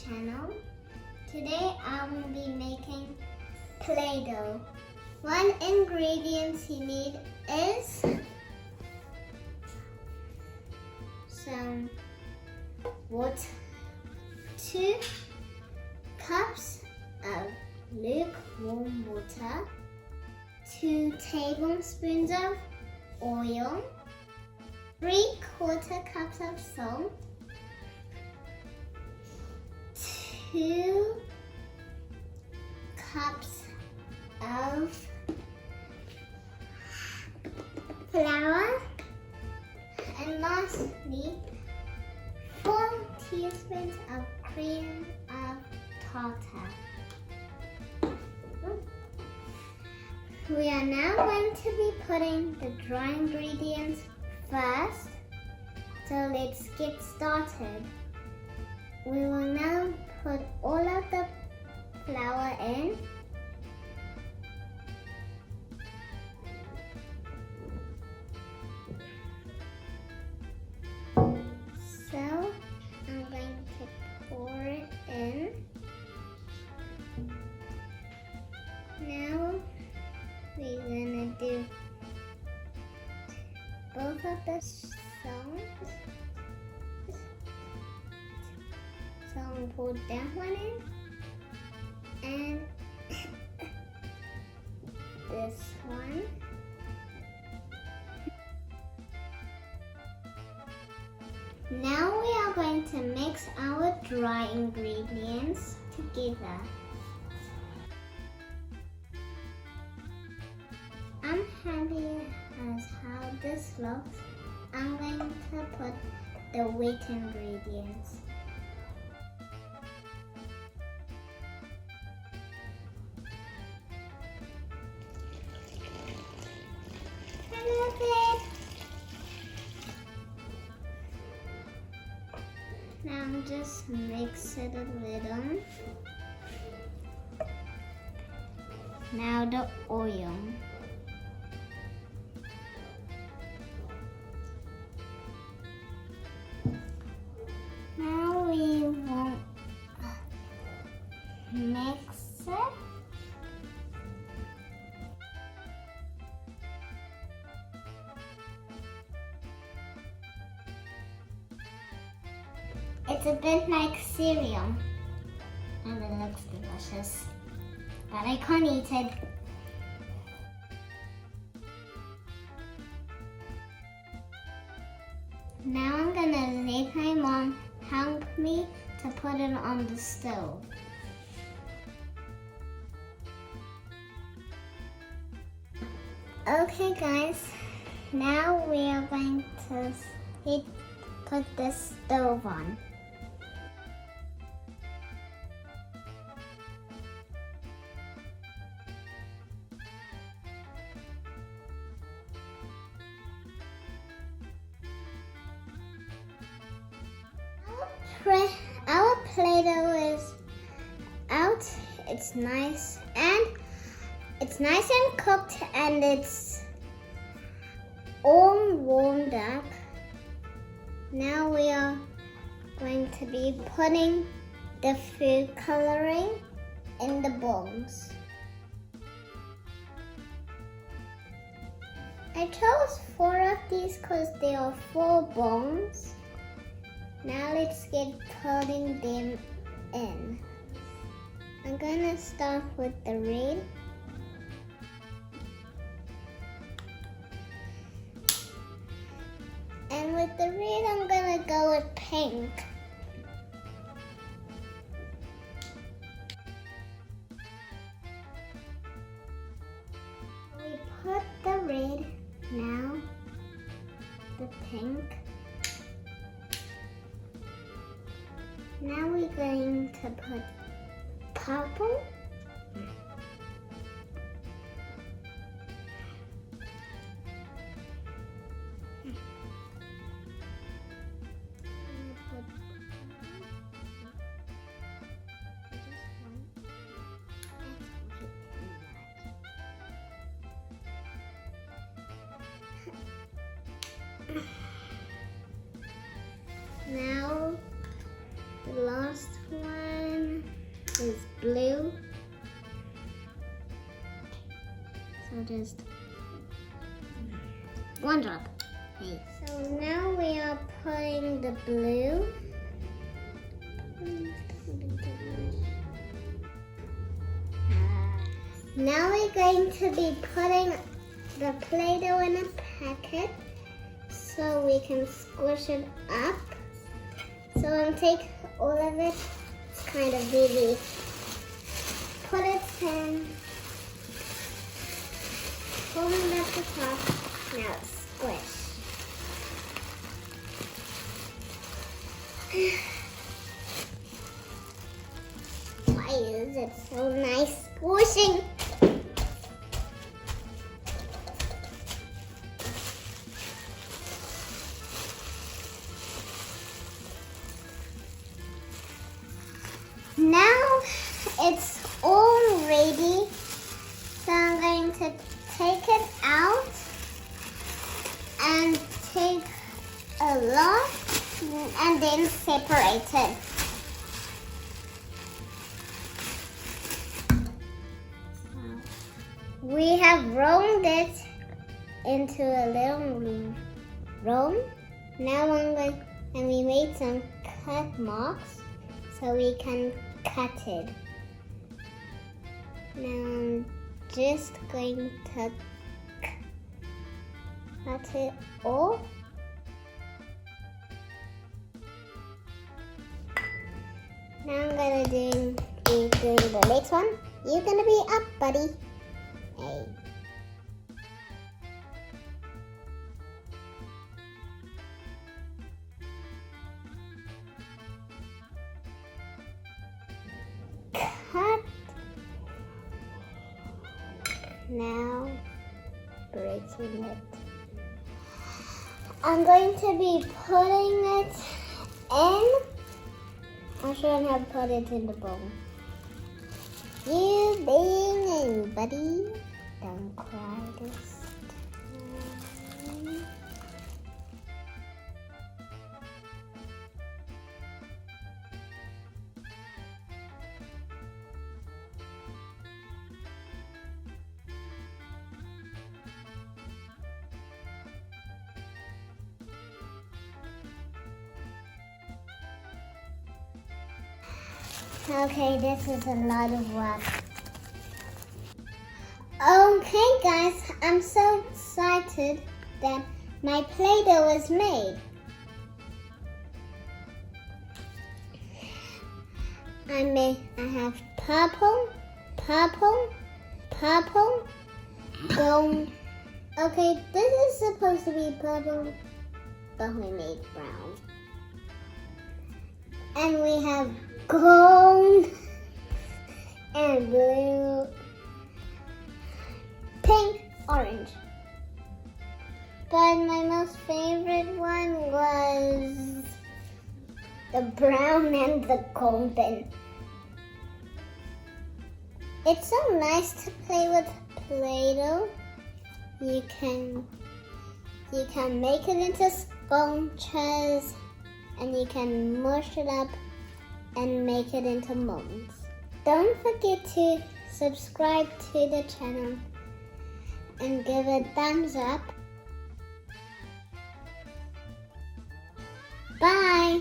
channel. Today I will be making Play-Doh. One ingredient you need is some water, 2 cups of lukewarm water, 2 tablespoons of oil, 3/4 cups of salt, 2 cups of flour, and lastly 4 teaspoons of cream of tartar. We are now going to be putting the dry ingredients first, so let's get started. We will now put all of the flour in. So I'm going to pour it in. Now we're going to do both of the songs. So I'm going to pour that one in and this one. Now we are going to mix our dry ingredients together. I'm happy as how this looks. I'm going to put the wet ingredients. Now just mix it a little. Now the oil. Now we will mix it. It's a bit like cereal, and it looks delicious, but I can't eat it. Now I'm gonna let my mom help me to put it on the stove. Okay guys, now we are going to put the stove on. Our Play-Doh is out. It's nice and cooked, and it's all warmed up. Now we are going to be putting the food coloring in the bowls. I chose 4 of these because there are 4 bowls. Now let's get putting them in. I'm gonna start with the red. And with the red, I'm gonna go with pink. We put the red, now the pink. Now we're going to put purple. Now the last one. just one drop. Hey. So now we are putting the blue. Now we're going to be putting the Play-Doh in a packet so we can squish it up. So I'll take all of it. It's kind of heavy. Put it in. Hold it at the top. Now squish. Why is it so nice squishing? Now it's all ready, so I'm going to take it out and take a lot and then separate it. We have rolled it into a little roll. Now I'm going, and we made some cut marks so we can cut it. Now I'm just going to cut it off. Now I'm gonna be doing the next one. You're gonna be up, buddy. Hey. Cut. Now breaking it. I'm going to be putting it in. I shouldn't have put it in the bowl. You being in, buddy. Don't cry this time. Okay, this is a lot of work. Okay guys, I'm so excited that my Play-Doh is made. I have purple, gold. Okay, this is supposed to be purple, but we made brown. And we have gold and blue, pink, orange. But my most favorite one was the brown and the golden. It's so nice to play with Play-Doh. You can make it into sponges and you can mush it up and make it into molds. Don't forget to subscribe to the channel and give it a thumbs up. Bye!